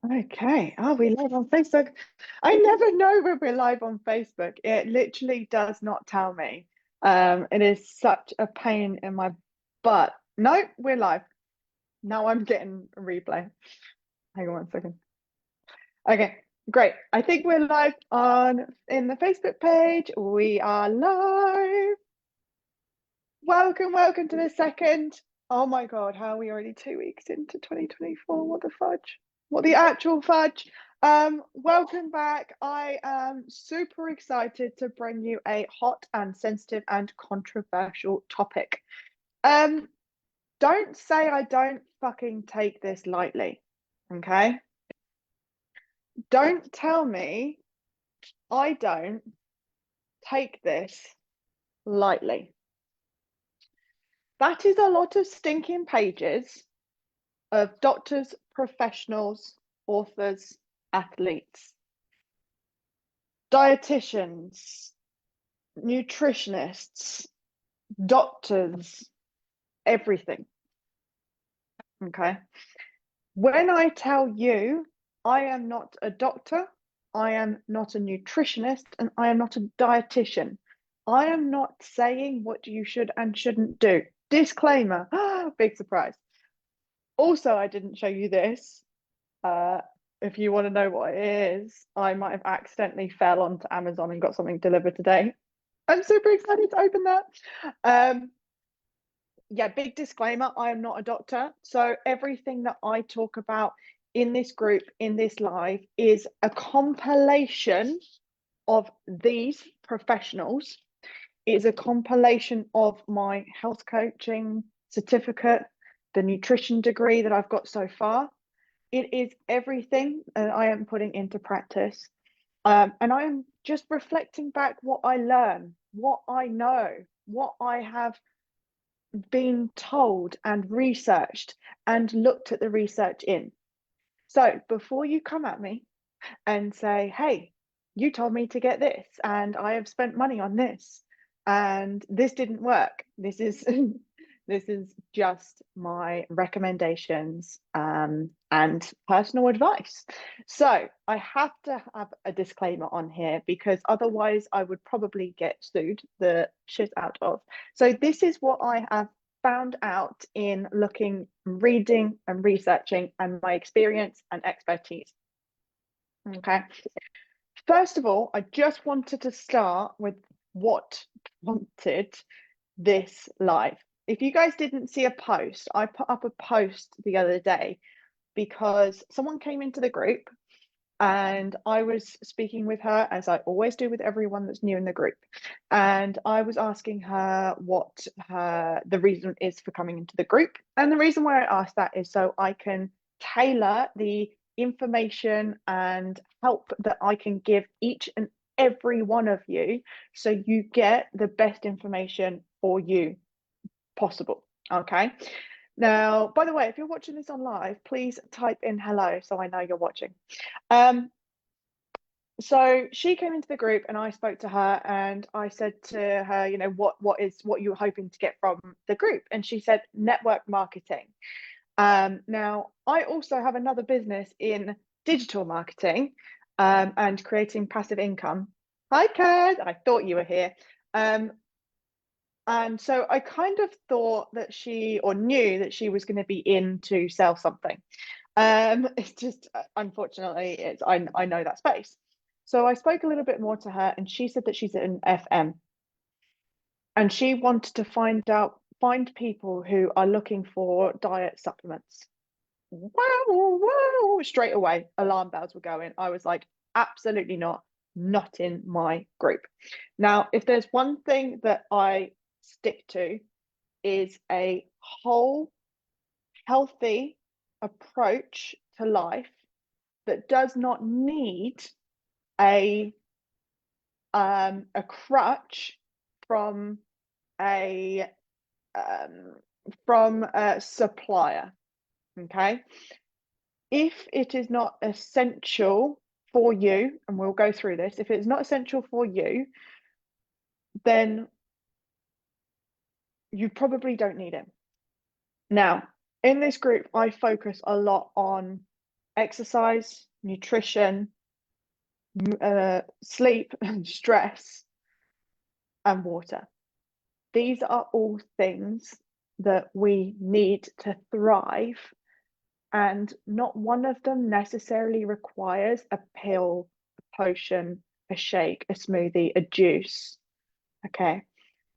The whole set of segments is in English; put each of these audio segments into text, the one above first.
Okay. Are we live on Facebook? I never know when we're live on Facebook. It literally does not tell me. It is such a pain in my butt. No, we're live. Now I'm getting a replay. Hang on one second. Okay, great. I think we're live on in the Facebook page. We are live. Welcome to the second. Oh my God, how are we already 2 weeks into 2024? What the fudge? What the actual fudge? Welcome back. I am super excited to bring you a hot and sensitive and controversial topic. Um, don't say I don't fucking take this lightly, okay? Don't tell me I don't take this lightly. That is a lot of stinking pages of doctors, professionals, authors, athletes, dietitians, nutritionists, doctors, everything. Okay. When I tell you I am not a doctor, I am not a nutritionist, and I am not a dietitian, I am not saying what you should and shouldn't do. Disclaimer, big surprise. Also, I didn't show you this. Uh, if you want to know what it is, I might have accidentally fell onto Amazon and got something delivered today. I'm super excited to open that. Um, yeah, big disclaimer, I am not a doctor. So everything that I talk about in this group, in this live, is a compilation of these professionals. It is a compilation of my health coaching certificate, the nutrition degree that I've got so far. It is everything that I am putting into practice. And I am just reflecting back what I learn, what I know, what I have been told and researched and looked at the research in. So before you come at me and say, hey, you told me to get this and I have spent money on this and this didn't work. This is this is just my recommendations and personal advice. So I have to have a disclaimer on here because otherwise I would probably get sued the shit out of. So this is what I have found out in looking, reading and researching and my experience and expertise. Okay. First of all, I just wanted to start with what prompted this live. If you guys didn't see a post, I put up a post the other day because someone came into the group and I was speaking with her, as I always do with everyone that's new in the group. And I was asking her what the reason is for coming into the group. And the reason why I asked that is so I can tailor the information and help that I can give each and every one of you so you get the best information for you possible. Okay. Now, by the way, if you're watching this on live, please type in hello so I know you're watching. Um, so she came into the group and I spoke to her and I said to her, you know, what you were hoping to get from the group? And she said network marketing. Now I also have another business in digital marketing and creating passive income. Hi, Kat. I thought you were here. And so I kind of thought that she or knew that she was going to be in to sell something. It's just unfortunately I know that space. So I spoke a little bit more to her and she said that she's an FM and she wanted to find people who are looking for diet supplements. Wow, wow, straight away alarm bells were going. I was like, absolutely not in my group. Now, if there's one thing that I stick to is a whole healthy approach to life that does not need a crutch from a supplier. Okay, if it is not essential for you, and we'll go through this, if it's not essential for you, then you probably don't need it. Now, in this group, I focus a lot on exercise, nutrition, sleep, stress, and water. These are all things that we need to thrive, and not one of them necessarily requires a pill, a potion, a shake, a smoothie, a juice. Okay.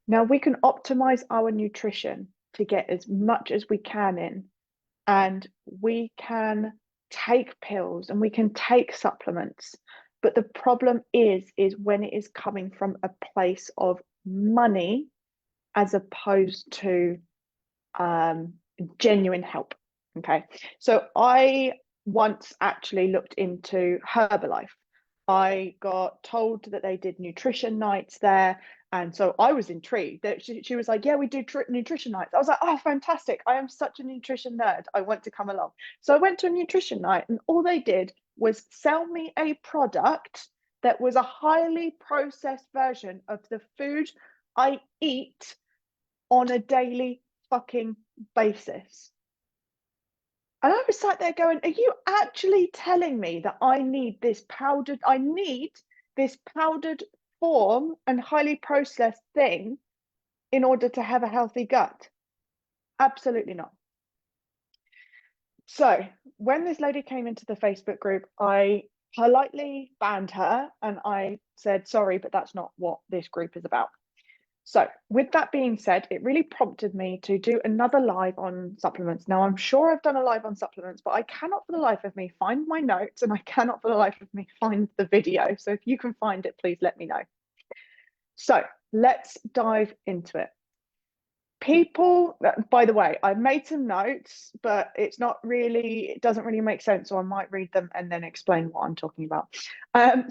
Now we can optimize our nutrition to get as much as we can in, and we can take pills and we can take supplements. But the problem is when it is coming from a place of money as opposed to genuine help. Okay. So I once actually looked into Herbalife. I got told that they did nutrition nights there. And so I was intrigued that she was like, yeah, we do nutrition nights. I was like, oh, fantastic. I am such a nutrition nerd. I want to come along. So I went to a nutrition night, and all they did was sell me a product that was a highly processed version of the food I eat on a daily fucking basis. And I was sat there going, are you actually telling me that I need this powdered form and highly processed thing in order to have a healthy gut? Absolutely not. So when this lady came into the Facebook group, I politely banned her and I said, sorry, but that's not what this group is about. So with that being said, it really prompted me to do another live on supplements. Now, I'm sure I've done a live on supplements, but I cannot for the life of me find my notes, and I cannot for the life of me find the video. So if you can find it, please let me know. So let's dive into it. People, by the way, I made some notes, but it doesn't really make sense, so I might read them and then explain what I'm talking about.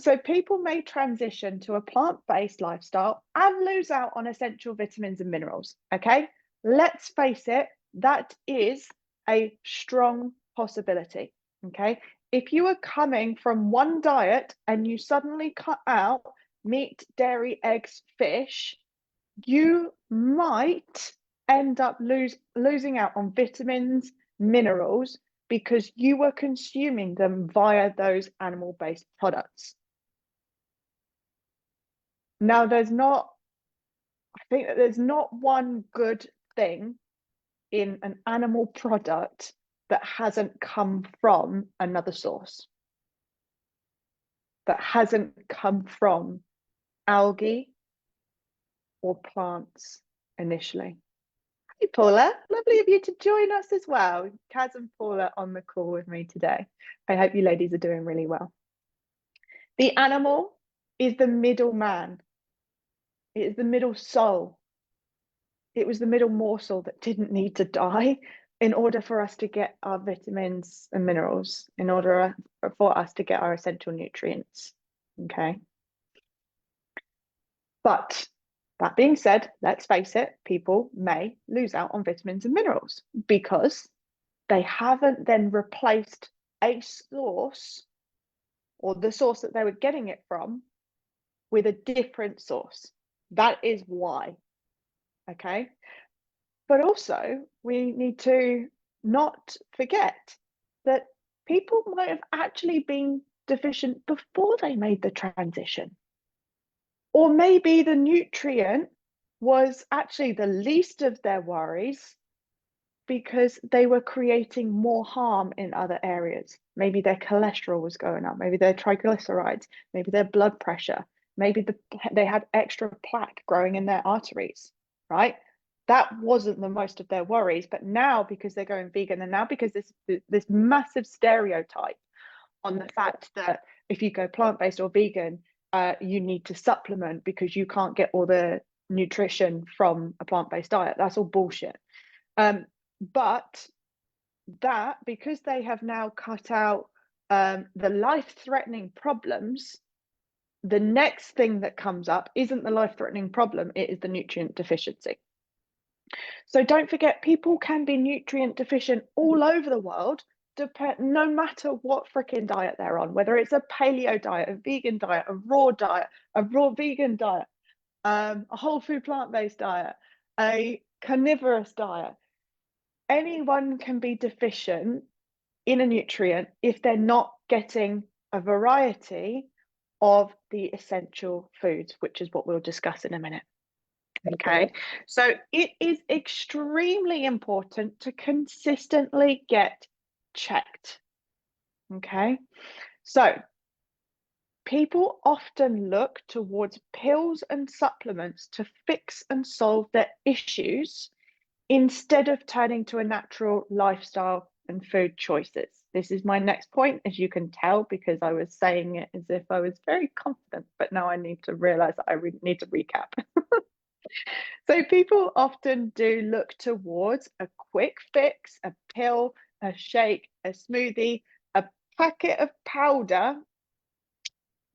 So people may transition to a plant-based lifestyle and lose out on essential vitamins and minerals. Okay, let's face it, that is a strong possibility. Okay, if you are coming from one diet and you suddenly cut out meat, dairy, eggs, fish, you might end up losing out on vitamins, minerals, because you were consuming them via those animal-based products. Now, I think that there's not one good thing in an animal product that hasn't come from another source, that hasn't come from algae or plants initially. Hey, Paula, lovely of you to join us as well. Kaz and Paula on the call with me today. I hope you ladies are doing really well. The animal is the middle man. It is the middle soul. It was the middle morsel that didn't need to die in order for us to get our vitamins and minerals, in order for us to get our essential nutrients. Okay. But that being said, let's face it, people may lose out on vitamins and minerals because they haven't then replaced a source, or the source that they were getting it from, with a different source. That is why. Okay. But also, we need to not forget that people might have actually been deficient before they made the transition. Or maybe the nutrient was actually the least of their worries because they were creating more harm in other areas. Maybe their cholesterol was going up, maybe their triglycerides, maybe their blood pressure, maybe they had extra plaque growing in their arteries, right? That wasn't the most of their worries. But now, because they're going vegan, and now because this massive stereotype on the fact that if you go plant-based or vegan, you need to supplement because you can't get all the nutrition from a plant-based diet. That's all bullshit. But that, because they have now cut out the life-threatening problems, the next thing that comes up isn't the life-threatening problem, it is the nutrient deficiency. So don't forget, people can be nutrient deficient all over the world, no matter what freaking diet they're on, whether it's a paleo diet, a vegan diet, a raw vegan diet, a whole food plant-based diet, a carnivorous diet. Anyone can be deficient in a nutrient if they're not getting a variety of the essential foods, which is what we'll discuss in a minute. Okay, so it is extremely important to consistently get checked. Okay, so people often look towards pills and supplements to fix and solve their issues instead of turning to a natural lifestyle and food choices. This is my next point, as you can tell, because I was saying it as if I was very confident, but now I need to realize that I need to recap. So people often do look towards a quick fix, a pill, a shake, a smoothie, a packet of powder,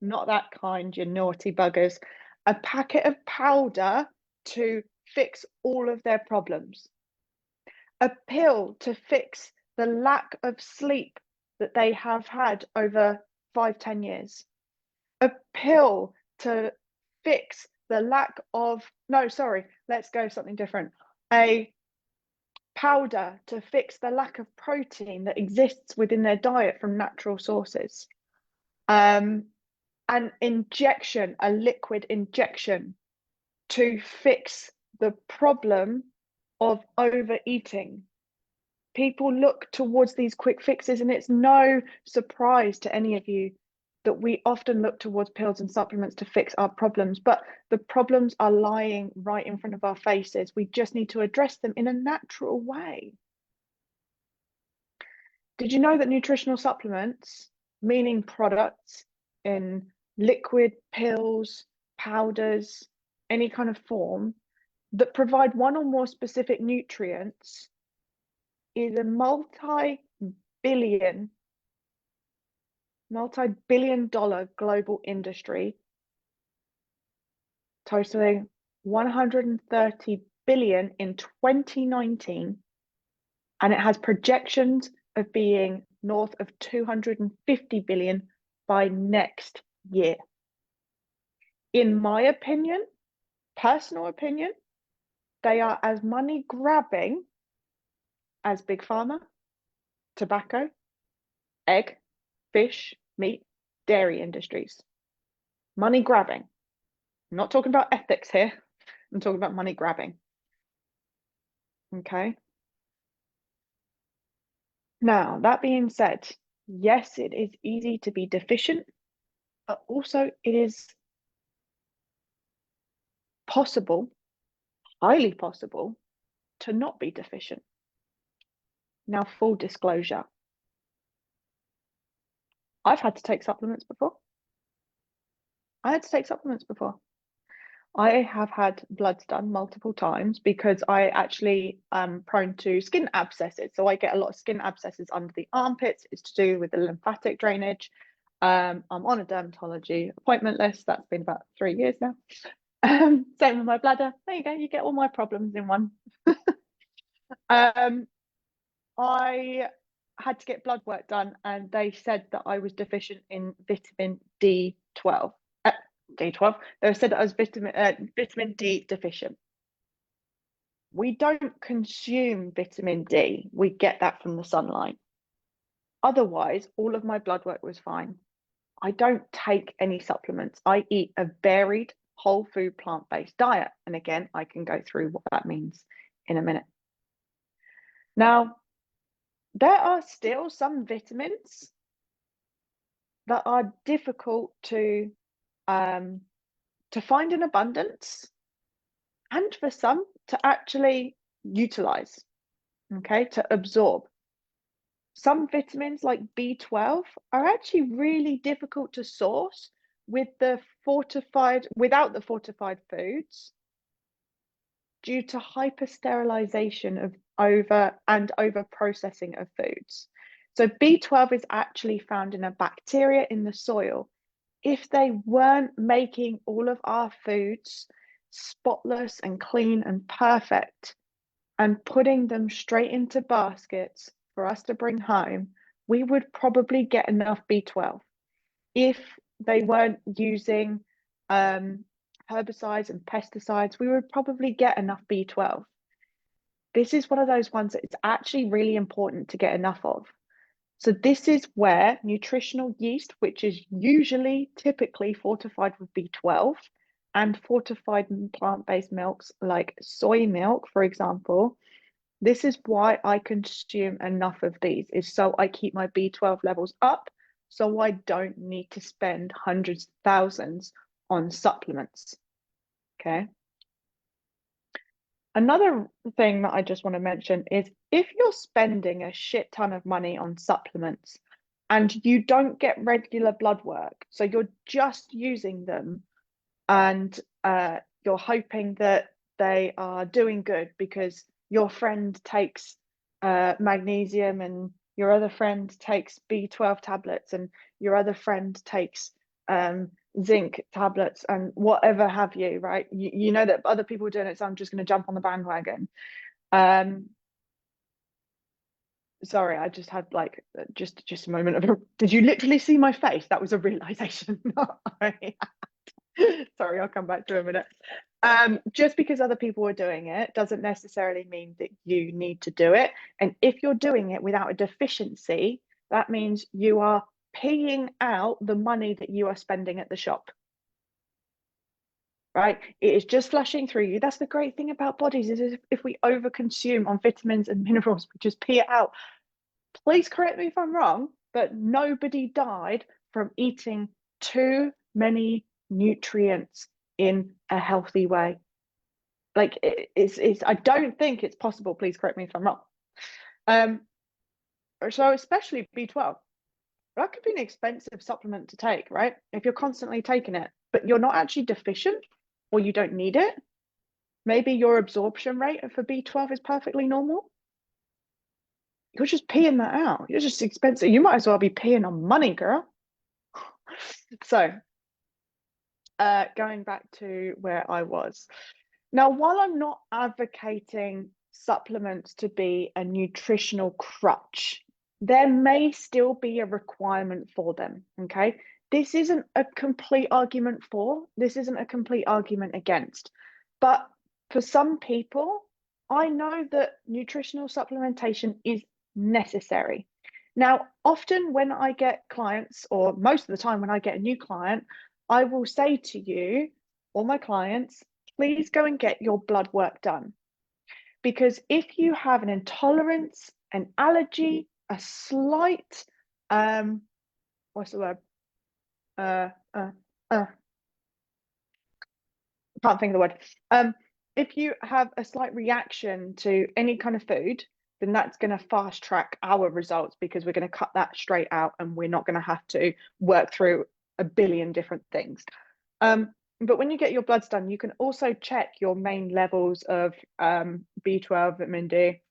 not that kind, you naughty buggers, a packet of powder to fix all of their problems, a pill to fix the lack of sleep that they have had over 5-10 years, a pill to fix the lack of, no, sorry, let's go something different. A powder to fix the lack of protein that exists within their diet from natural sources. An injection, a liquid injection to fix the problem of overeating. People look towards these quick fixes, and it's no surprise to any of you that we often look towards pills and supplements to fix our problems, but the problems are lying right in front of our faces. We just need to address them in a natural way. Did you know that nutritional supplements, meaning products in liquid, pills, powders, any kind of form, that provide one or more specific nutrients, is a multi-billion dollar global industry totaling 130 billion in 2019, and it has projections of being north of 250 billion by next year. In my opinion, personal opinion, they are as money grabbing as big pharma, tobacco, egg, fish, meat, dairy industries. Money grabbing. I'm not talking about ethics here. I'm talking about money grabbing. Okay. Now, that being said, yes, it is easy to be deficient, but also it is possible, highly possible, to not be deficient. Now, full disclosure, I've had to take supplements before. I had to take supplements before. I have had bloods done multiple times because I actually am prone to skin abscesses. So I get a lot of skin abscesses under the armpits. It's to do with the lymphatic drainage. I'm on a dermatology appointment list. That's been about 3 years now. Same with my bladder. There you go. You get all my problems in one. I had to get blood work done, and they said that I was deficient in vitamin D12. D12. They said that I was vitamin D deficient. We don't consume vitamin D. We get that from the sunlight. Otherwise, all of my blood work was fine. I don't take any supplements. I eat a varied, whole food, plant-based diet. And again, I can go through what that means in a minute. Now, there are still some vitamins that are difficult to find in abundance, and for some to actually utilize, okay, to absorb. Some vitamins like B12 are actually really difficult to source without the fortified foods due to hypersterilization of over processing of foods. So B12 is actually found in a bacteria in the soil. If they weren't making all of our foods spotless and clean and perfect and putting them straight into baskets for us to bring home, we would probably get enough B12. If they weren't using herbicides and pesticides, we would probably get enough B12. This is one of those ones that it's actually really important to get enough of. So this is where nutritional yeast, which is usually typically fortified with B12 and fortified plant-based milks like soy milk, for example, this is why I consume enough of these, is so I keep my B12 levels up, so I don't need to spend hundreds of thousands on supplements. Okay. Another thing that I just want to mention is if you're spending a shit ton of money on supplements and you don't get regular blood work, so you're just using them and you're hoping that they are doing good because your friend takes magnesium and your other friend takes B12 tablets and your other friend takes zinc tablets and whatever have you, right? You know that other people are doing it, so I'm just going to jump on the bandwagon. Sorry, I just had like just a moment of did you literally see my face? That was a realization. Sorry, I'll come back to it in a minute. Just because other people are doing it doesn't necessarily mean that you need to do it. And if you're doing it without a deficiency, that means you are paying out the money that you are spending at the shop. Right? It is just flushing through you. That's the great thing about bodies is if we overconsume on vitamins and minerals, we just pee it out. Please correct me if I'm wrong, but nobody died from eating too many nutrients in a healthy way. Like it's I don't think it's possible. Please correct me if I'm wrong. So especially B12, that could be an expensive supplement to take, right? If you're constantly taking it, but you're not actually deficient or you don't need it, maybe your absorption rate for B12 is perfectly normal. You're just peeing that out. You're just expensive. You might as well be peeing on money, girl. So going back to where I was. Now, while I'm not advocating supplements to be a nutritional crutch, there may still be a requirement for them. Okay. This isn't a complete argument for, this isn't a complete argument against. But for some people, I know that nutritional supplementation is necessary. Now, often when I get clients, or most of the time when I get a new client, I will say to you, or my clients, please go and get your blood work done. Because if you have an intolerance, an allergy, a slight, what's the word? Can't think of the word. If you have a slight reaction to any kind of food, then that's going to fast track our results because we're going to cut that straight out and we're not going to have to work through a billion different things. But when you get your bloods done, you can also check your main levels of B12, vitamin D,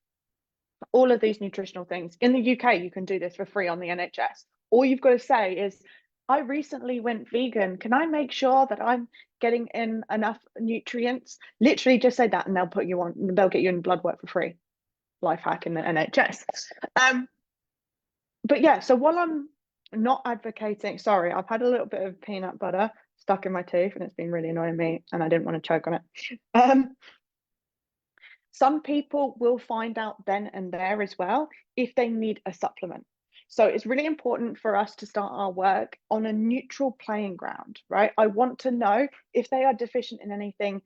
all of these nutritional things. In the UK, you can do this for free on the NHS. All you've got to say is, I recently went vegan. Can I make sure that I'm getting in enough nutrients? Literally just say that and they'll put you on, they'll get you in blood work for free. Life hack in the NHS. But yeah, so while I'm not advocating, sorry, I've had a little bit of peanut butter stuck in my teeth and it's been really annoying me and I didn't want to choke on it. Some people will find out then and there as well if they need a supplement. So it's really important for us to start our work on a neutral playing ground, right? I want to know if they are deficient in anything,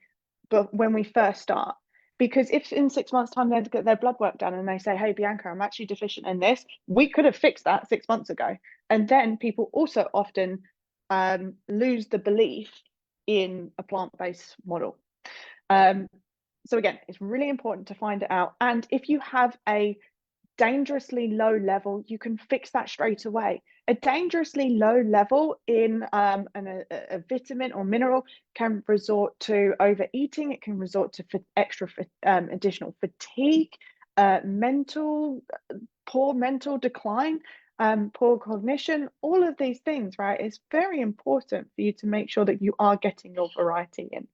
but when we first start. Because if in 6 months' time they get their blood work done and they say, hey, Bianca, I'm actually deficient in this, we could have fixed that 6 months ago. And then people also often lose the belief in a plant-based model. So again, it's really important to find it out. And if you have a dangerously low level, you can fix that straight away. A dangerously low level in a vitamin or mineral can resort to overeating. It can resort to additional fatigue, poor mental decline, poor cognition, all of these things, right? It's very important for you to make sure that you are getting your variety in.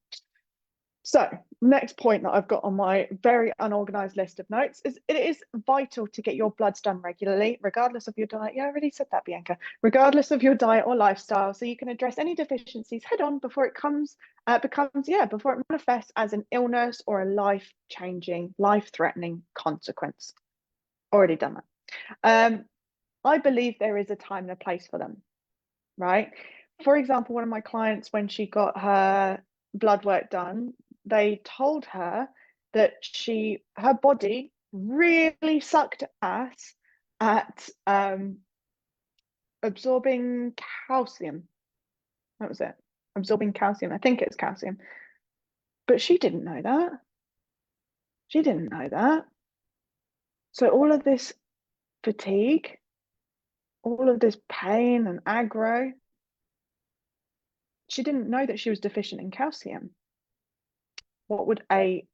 So, next point that I've got on my very unorganized list of notes is it is vital to get your bloods done regularly, regardless of your diet. Yeah, I already said that, Bianca. Regardless of your diet or lifestyle, so you can address any deficiencies head on before it before it manifests as an illness or a life-changing, life-threatening consequence. Already done that. I believe there is a time and a place for them, right? For example, one of my clients, when she got her blood work done, they told her that her body really sucked ass at absorbing calcium. That was it. Absorbing calcium. I think it's calcium. But she didn't know that. She didn't know that. So all of this fatigue, all of this pain and aggro, she didn't know that she was deficient in calcium. What would a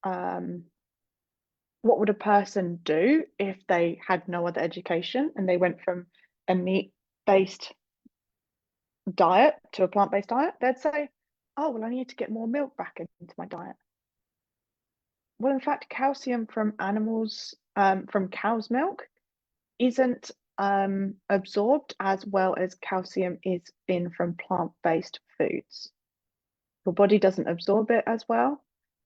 um, what would a person do if they had no other education and they went from a meat-based diet to a plant-based diet? They'd say, oh, well, I need to get more milk back into my diet. Well, in fact, calcium from animals, from cow's milk, isn't absorbed as well as calcium is in from plant-based foods. Your body doesn't absorb it as well.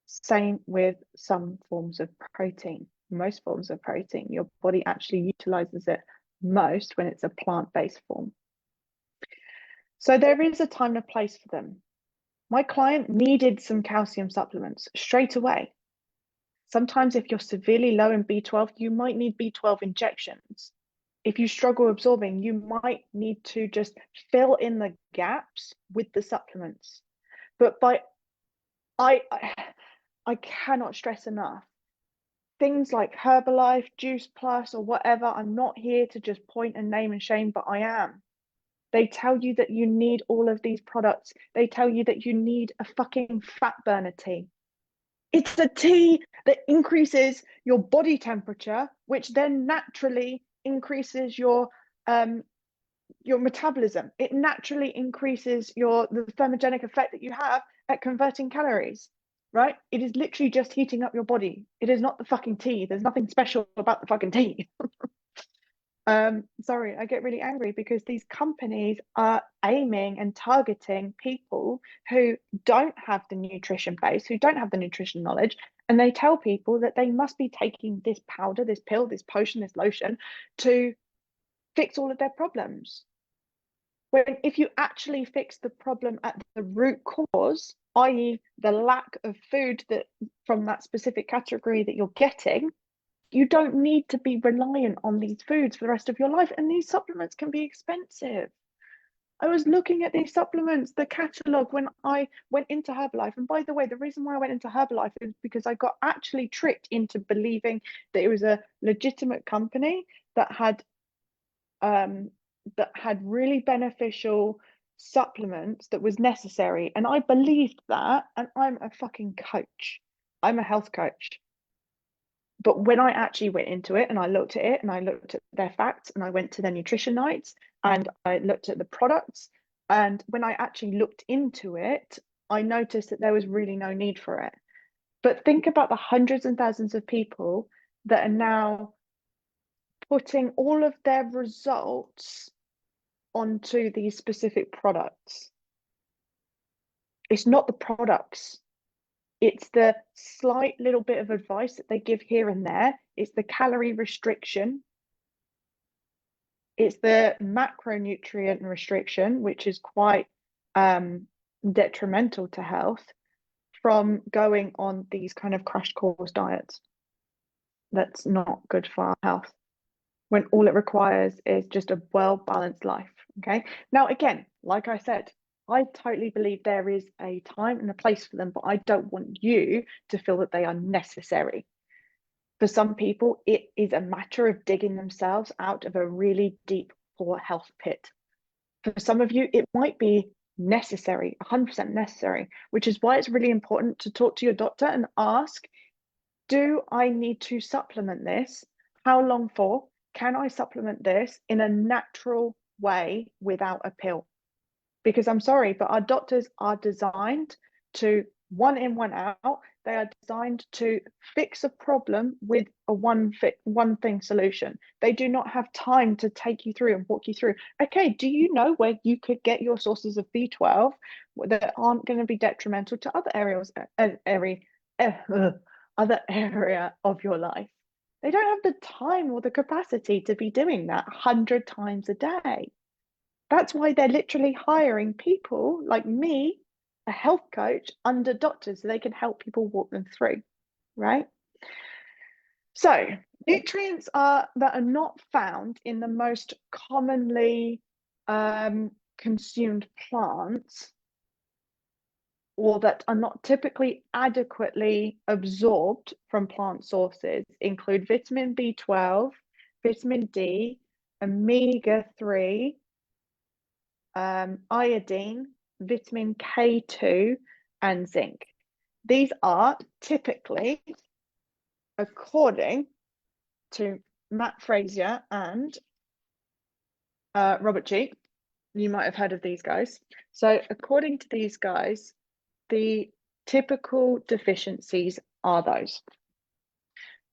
Same with some forms of protein. Most forms of protein, your body actually utilizes it most when it's a plant-based form. So there is a time and a place for them. My client needed some calcium supplements straight away. Sometimes if you're severely low in B12, you might need B12 injections. If you struggle absorbing, you might need to just fill in the gaps with the supplements. But I cannot stress enough, things like Herbalife, Juice Plus, or whatever, I'm not here to just point and name and shame, but I am. They tell you that you need all of these products. They tell you that you need a fucking fat burner tea. It's a tea that increases your body temperature, which then naturally increases your metabolism. It naturally increases the thermogenic effect that you have at converting calories, right? It is literally just heating up your body. It is not the fucking tea. There's nothing special about the fucking tea. Sorry, I get really angry because these companies are aiming and targeting people who don't have the nutrition base, who don't have the nutrition knowledge, and they tell people that they must be taking this powder, this pill, this potion, this lotion to fix all of their problems. When if you actually fix the problem at the root cause, i.e., the lack of food that from that specific category that you're getting, you don't need to be reliant on these foods for the rest of your life. And these supplements can be expensive. I was looking at these supplements, the catalogue, when I went into Herbalife. And by the way, the reason why I went into Herbalife is because I got actually tricked into believing that it was a legitimate company that had really beneficial supplements that was necessary. And I believed that, and I'm a fucking coach. I'm a health coach. But when I actually went into it and I looked at it and I looked at their facts and I went to their nutrition nights and I looked at the products, and when I actually looked into it, I noticed that there was really no need for it. But think about the hundreds and thousands of people that are now putting all of their results onto these specific products. It's not the products. It's the slight little bit of advice that they give here and there. It's the calorie restriction. It's the macronutrient restriction, which is quite detrimental to health from going on these kind of crash course diets. That's not good for our health when all it requires is just a well-balanced life. Okay. Now, again, like I said, I totally believe there is a time and a place for them, but I don't want you to feel that they are necessary. For some people, it is a matter of digging themselves out of a really deep, poor health pit. For some of you, it might be necessary, 100% necessary, which is why it's really important to talk to your doctor and ask, do I need to supplement this? How long for? Can I supplement this in a natural way without a pill? Because I'm sorry, but our doctors are designed to one in, one out. They are designed to fix a problem with a one thing solution. They do not have time to take you through and walk you through. Okay, do you know where you could get your sources of B12 that aren't going to be detrimental to other areas, other area of your life? They don't have the time or the capacity to be doing that 100 times a day. That's why they're literally hiring people like me, a health coach, under doctors so they can help people walk them through, right? So, nutrients that are not found in the most commonly consumed plants, or that are not typically adequately absorbed from plant sources, include vitamin B12, vitamin D, omega-3, iodine, vitamin K2, and zinc. These are typically, according to Matt Frazier and Robert G. You might have heard of these guys. So according to these guys, the typical deficiencies are those.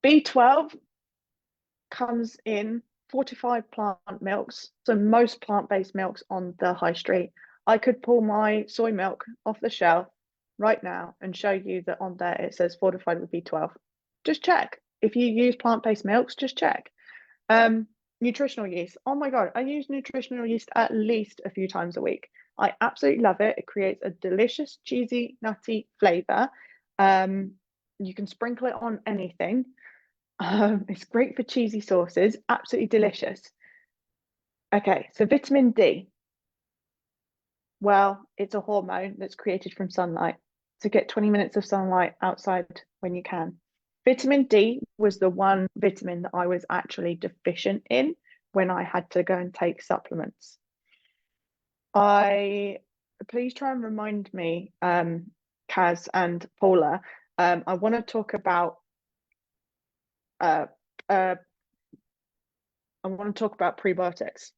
B12 comes in fortified plant milks, so most plant-based milks on the high street. I could pull my soy milk off the shelf right now and show you that on there it says fortified with B12. Just check. If you use plant-based milks, just check. Nutritional yeast. Oh my God, I use nutritional yeast at least a few times a week. I absolutely love it. It creates a delicious, cheesy, nutty flavor. You can sprinkle it on anything. It's great for cheesy sauces, absolutely delicious. Okay, so vitamin D. Well, it's a hormone that's created from sunlight. So get 20 minutes of sunlight outside when you can. Vitamin D was the one vitamin that I was actually deficient in when I had to go and take supplements. Please try and remind me, Kaz and Paula. I want to talk about probiotics,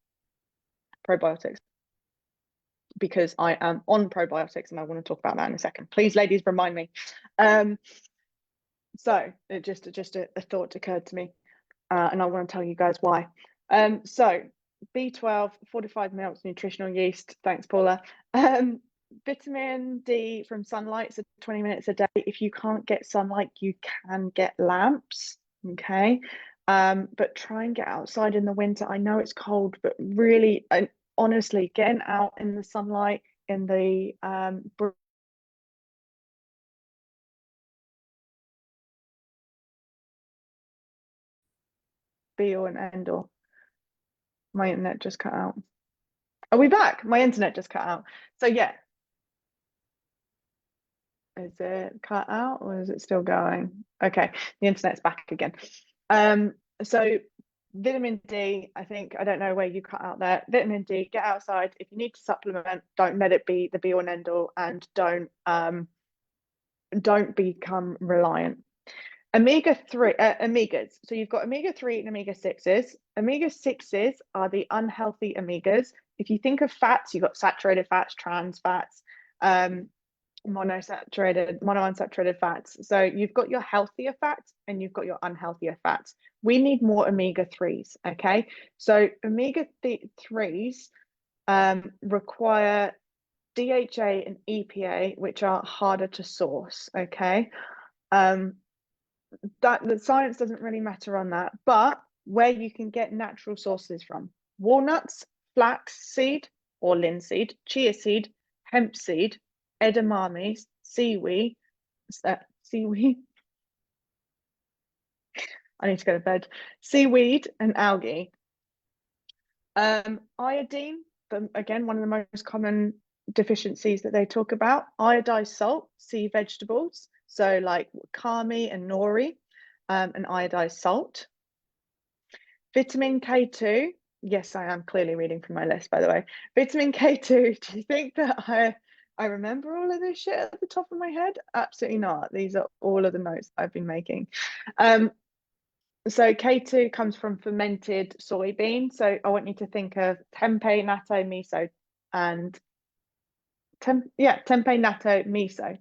because I am on probiotics and I want to talk about that in a second. Please, ladies, remind me. So it just a thought occurred to me, and I want to tell you guys why. So B12, fortified milks, nutritional yeast. Thanks, Paula. Vitamin D from sunlight, so 20 minutes a day. If you can't get sunlight, you can get lamps. Okay. But try and get outside in the winter. I know it's cold, but really, honestly, getting out in the sunlight, in the be all and end all. My internet just cut out. Are we back? My internet just cut out. So yeah. Is it cut out or is it still going? Okay, the internet's back again. So vitamin D, I think, I don't know where you cut out there. Vitamin D, get outside. If you need to supplement, don't let it be the be all and end all, and don't become reliant. Omega-3, omegas. So you've got omega-3 and omega-6s. Omega-6s are the unhealthy omegas. If you think of fats, you've got saturated fats, trans fats, monounsaturated fats. So you've got your healthier fats and you've got your unhealthier fats. We need more omega-3s, okay? So omega-3s require DHA and EPA, which are harder to source, okay? That the science doesn't really matter on that, but where you can get natural sources from: walnuts, flax seed or linseed, chia seed, hemp seed, edamame, seaweed. Seaweed. I need to go to bed. Seaweed and algae. Iodine, again, one of the most common deficiencies that they talk about. Iodized salt, sea vegetables, so like kami and nori, and iodized salt. Vitamin K2. Yes, I am clearly reading from my list, by the way. Vitamin K2. Do you think that I remember all of this shit at the top of my head? Absolutely not. These are all of the notes I've been making. So K2 comes from fermented soybean. So I want you to think of tempeh, natto, miso, and tempeh, natto, miso.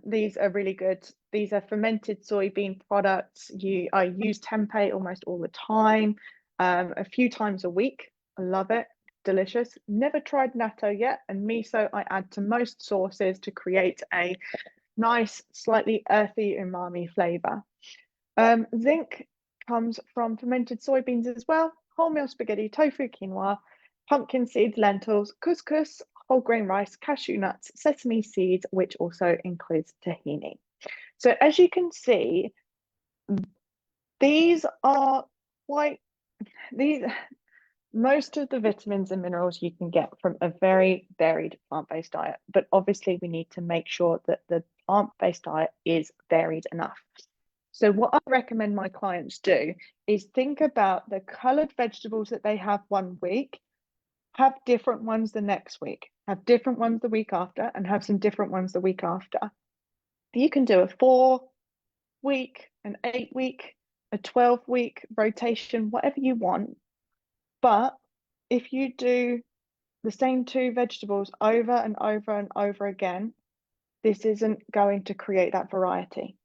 These are really good. These are fermented soybean products. I use tempeh almost all the time, a few times a week. I love it. Delicious. Never tried natto yet, and miso I add to most sauces to create a nice, slightly earthy umami flavor. Zinc comes from fermented soybeans as well, wholemeal spaghetti, tofu, quinoa, pumpkin seeds, lentils, couscous, whole grain rice, cashew nuts, sesame seeds, which also includes tahini. So as you can see, these are quite these most of the vitamins and minerals you can get from a very varied plant-based diet, but obviously we need to make sure that the plant-based diet is varied enough. So what I recommend my clients do is think about the colored vegetables that they have one week, have different ones the next week, have different ones the week after, and have some different ones the week after. You can do a 4-week, an 8-week, a 12-week rotation, whatever you want. But if you do the same 2 vegetables over and over and over again, this isn't going to create that variety.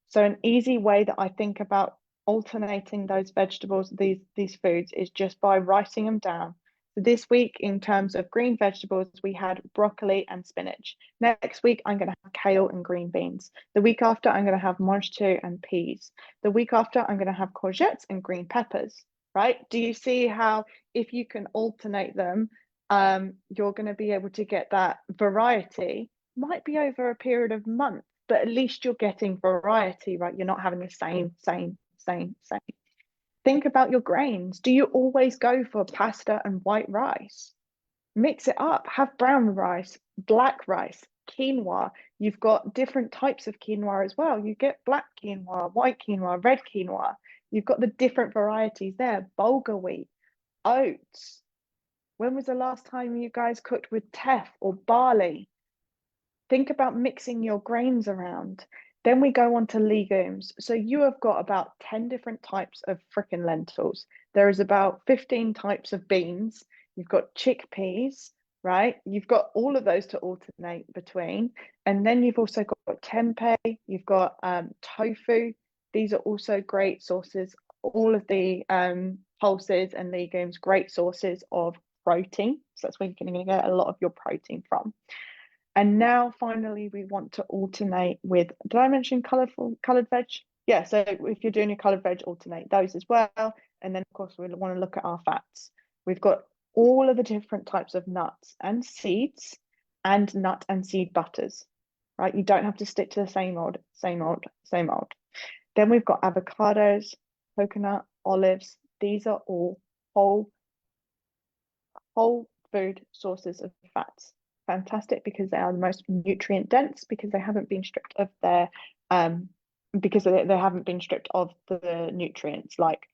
So an easy way that I think about alternating those vegetables, these foods, is just by writing them down. So this week, in terms of green vegetables, we had broccoli and spinach. Next week, I'm going to have kale and green beans. The week after, I'm going to have mangetout and peas. The week after, I'm going to have courgettes and green peppers, right? Do you see how if you can alternate them, you're going to be able to get that variety? Might be over a period of months, but at least you're getting variety, right? You're not having the same. Think about your grains. Do you always go for pasta and white rice? Mix it up. Have brown rice, black rice, quinoa. You've got different types of quinoa as well. You get black quinoa, white quinoa, red quinoa. You've got the different varieties there. Bulgur wheat, oats. When was the last time you guys cooked with teff or barley? Think about mixing your grains around. Then we go on to legumes. So you have got about 10 different types of freaking lentils. There is about 15 types of beans. You've got chickpeas, right? You've got all of those to alternate between. And then you've also got tempeh, you've got tofu. These are also great sources. All of the pulses and legumes, great sources of protein. So that's where you're going to get a lot of your protein from. And now finally we want to alternate with, did I mention colored veg? Yeah, so if you're doing your colored veg, alternate those as well. And then of course we want to look at our fats. We've got all of the different types of nuts and seeds and nut and seed butters, right? You don't have to stick to the same old. Then we've got avocados, coconut, olives. These are all whole food sources of fats. Fantastic, because they are the most nutrient dense, because they haven't been stripped of their because they haven't been stripped of the nutrients like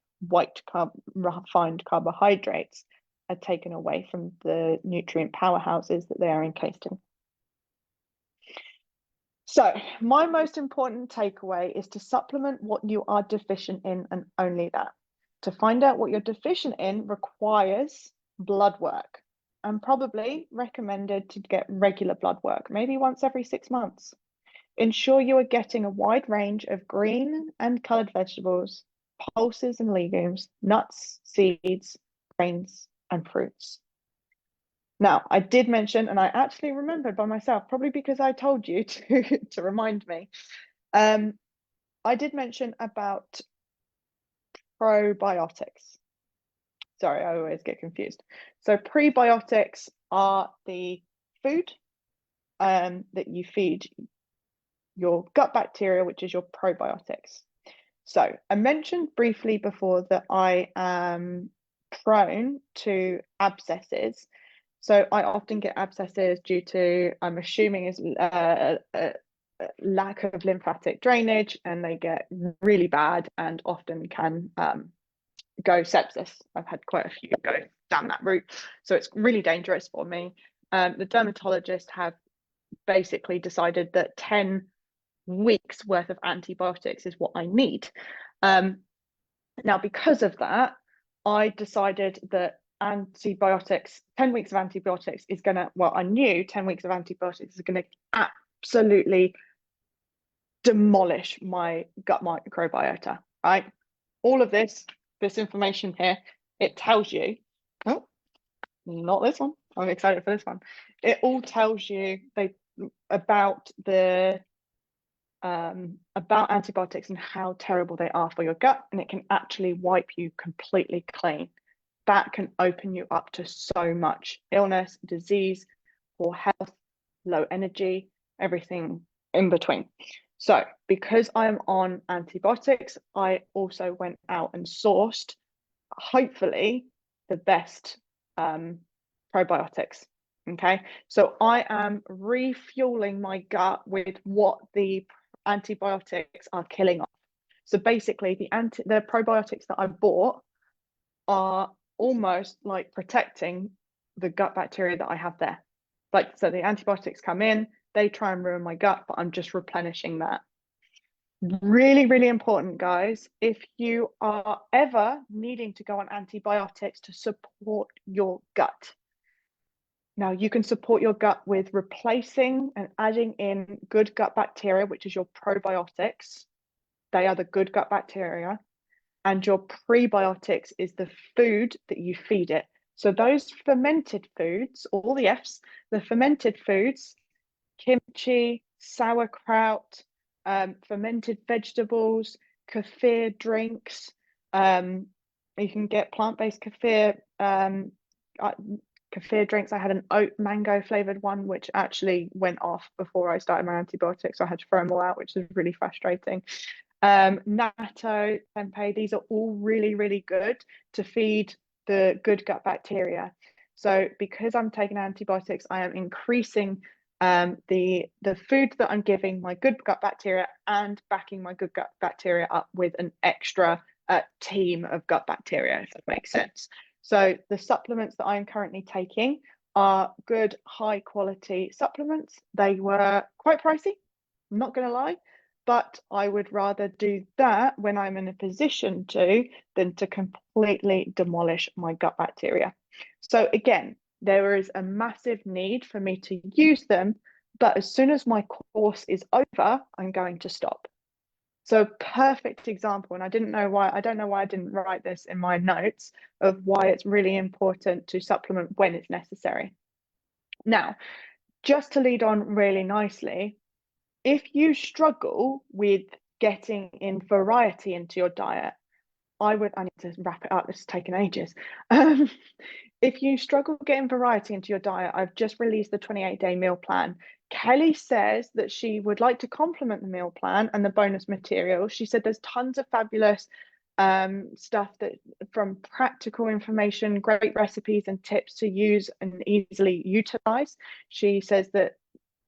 refined carbohydrates are taken away from the nutrient powerhouses that they are encased in. So my most important takeaway is to supplement what you are deficient in, and only that. To find out what you're deficient in requires blood work, and probably recommended to get regular blood work, maybe once every 6 months. Ensure you are getting a wide range of green and colored vegetables, pulses and legumes, nuts, seeds, grains, and fruits. Now, I did mention, and I actually remembered by myself, probably because I told you to remind me. I did mention about probiotics. Sorry, I always get confused. So prebiotics are the food that you feed your gut bacteria, which is your probiotics. So I mentioned briefly before that I am prone to abscesses. So I often get abscesses due to, I'm assuming, is lack of lymphatic drainage, and they get really bad and often can go sepsis. I've had quite a few go down that route. So it's really dangerous for me. The dermatologists have basically decided that 10 weeks worth of antibiotics is what I need. Now, because of that, I decided that antibiotics, 10 weeks of antibiotics is going to, well, I knew 10 weeks of antibiotics is going to absolutely demolish my gut microbiota, right? All of this information here, it tells you, oh, not this one. I'm excited for this one. It all tells you about the about antibiotics and how terrible they are for your gut, and it can actually wipe you completely clean. That can open you up to so much illness, disease, poor health, low energy, everything in between. So, because I'm on antibiotics, I also went out and sourced, hopefully, the best probiotics. Okay, so I am refueling my gut with what the antibiotics are killing off. So basically, the probiotics that I bought are almost like protecting the gut bacteria that I have there. Like, so the antibiotics come in, they try and ruin my gut, but I'm just replenishing that. Really, really important, guys. If you are ever needing to go on antibiotics to support your gut, now you can support your gut with replacing and adding in good gut bacteria, which is your probiotics. They are the good gut bacteria. And your prebiotics is the food that you feed it. So those fermented foods, all the F's, the fermented foods, kimchi, sauerkraut, fermented vegetables, kefir drinks. You can get plant-based kefir kefir drinks. I had an oat mango flavored one, which actually went off before I started my antibiotics. So I had to throw them all out, which is really frustrating. Natto, tempeh, these are all really, really good to feed the good gut bacteria. So because I'm taking antibiotics, I am increasing the food that I'm giving my good gut bacteria and backing my good gut bacteria up with an extra team of gut bacteria, if that makes sense. So the supplements that I'm currently taking are good, high quality supplements. They were quite pricey, I'm not going to lie, but I would rather do that when I'm in a position to than to completely demolish my gut bacteria. So again, there is a massive need for me to use them, but as soon as my course is over, I'm going to stop. So perfect example, and I don't know why I didn't write this in my notes of why it's really important to supplement when it's necessary. Now, just to lead on really nicely, if you struggle with getting in variety into your diet, I need to wrap it up. This has taken ages. If you struggle getting variety into your diet, I've just released the 28-day meal plan. Kelly says that she would like to complement the meal plan and the bonus material. She said there's tons of fabulous stuff that from practical information, great recipes and tips to use and easily utilize. She says that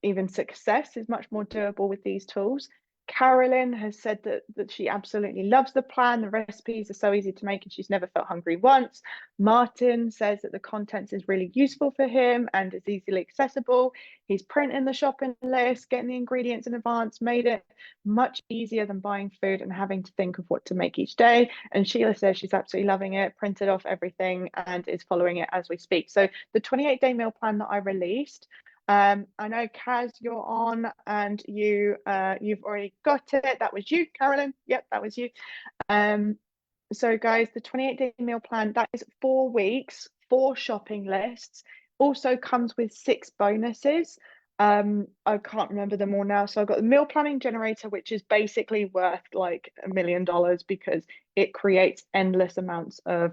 even success is much more doable with these tools. Carolyn has said that she absolutely loves the plan. The recipes are so easy to make and she's never felt hungry once. Martin says that the content is really useful for him and is easily accessible. He's printing the shopping list, getting the ingredients in advance, made it much easier than buying food and having to think of what to make each day. And Sheila says she's absolutely loving it, printed off everything and is following it as we speak. So the 28-day meal plan that I released, I know Kaz, you're on and you've already got it. That was you, Carolyn. Yep, that was you. So guys, the 28-day meal plan, that is 4 weeks, 4 shopping lists, also comes with 6 bonuses. I can't remember them all now. So I've got the meal planning generator, which is basically worth like $1 million because it creates endless amounts of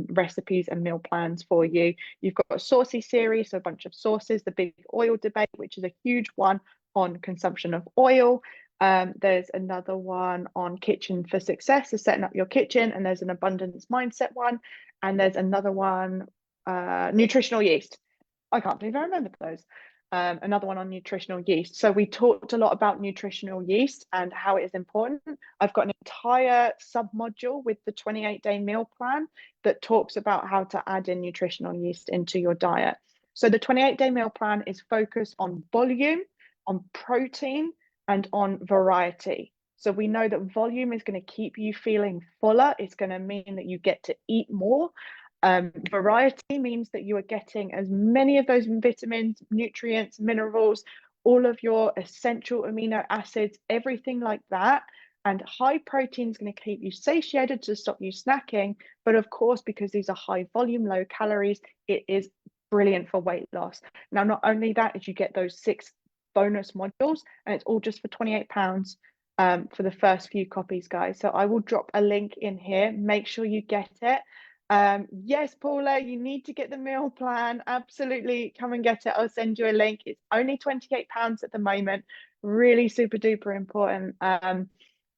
recipes and meal plans for you. You've got a saucy series, so a bunch of sauces, the big oil debate, which is a huge one on consumption of oil. There's another one on kitchen for success, so setting up your kitchen, and there's an abundance mindset one, and there's another one, nutritional yeast. I can't believe I remembered those. Another one on nutritional yeast. So we talked a lot about nutritional yeast and how it is important. I've got an entire sub-module with the 28-day meal plan that talks about how to add in nutritional yeast into your diet. So the 28-day meal plan is focused on volume, on protein, and on variety. So we know that volume is going to keep you feeling fuller. It's going to mean that you get to eat more. Variety means that you are getting as many of those vitamins, nutrients, minerals, all of your essential amino acids, everything like that. And high protein is going to keep you satiated to stop you snacking. But of course, because these are high volume, low calories, it is brilliant for weight loss. Now, not only that, is you get those 6 bonus modules, and it's all just for £28 for the first few copies, guys. So I will drop a link in here. Make sure you get it. Yes, Paula, you need to get the meal plan. Absolutely, come and get it. I'll send you a link. It's only £28 at the moment. Really super duper important.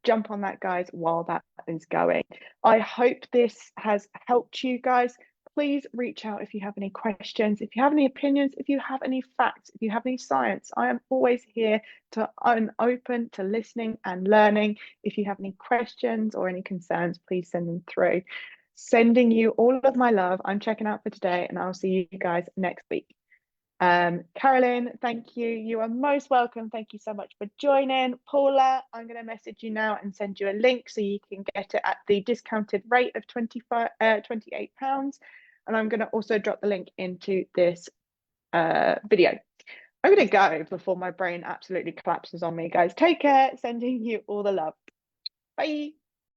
Jump on that, guys, while that is going. I hope this has helped you guys. Please reach out if you have any questions, if you have any opinions, if you have any facts, if you have any science. I am always here to open to listening and learning. If you have any questions or any concerns, please send them through. Sending you all of my love. I'm checking out for today, and I'll see you guys next week. Carolyn, thank you. You are most welcome. Thank you so much for joining. Paula, I'm going to message you now and send you a link so you can get it at the discounted rate of £28. And I'm going to also drop the link into this video. I'm going to go before my brain absolutely collapses on me, guys. Take care. Sending you all the love. Bye.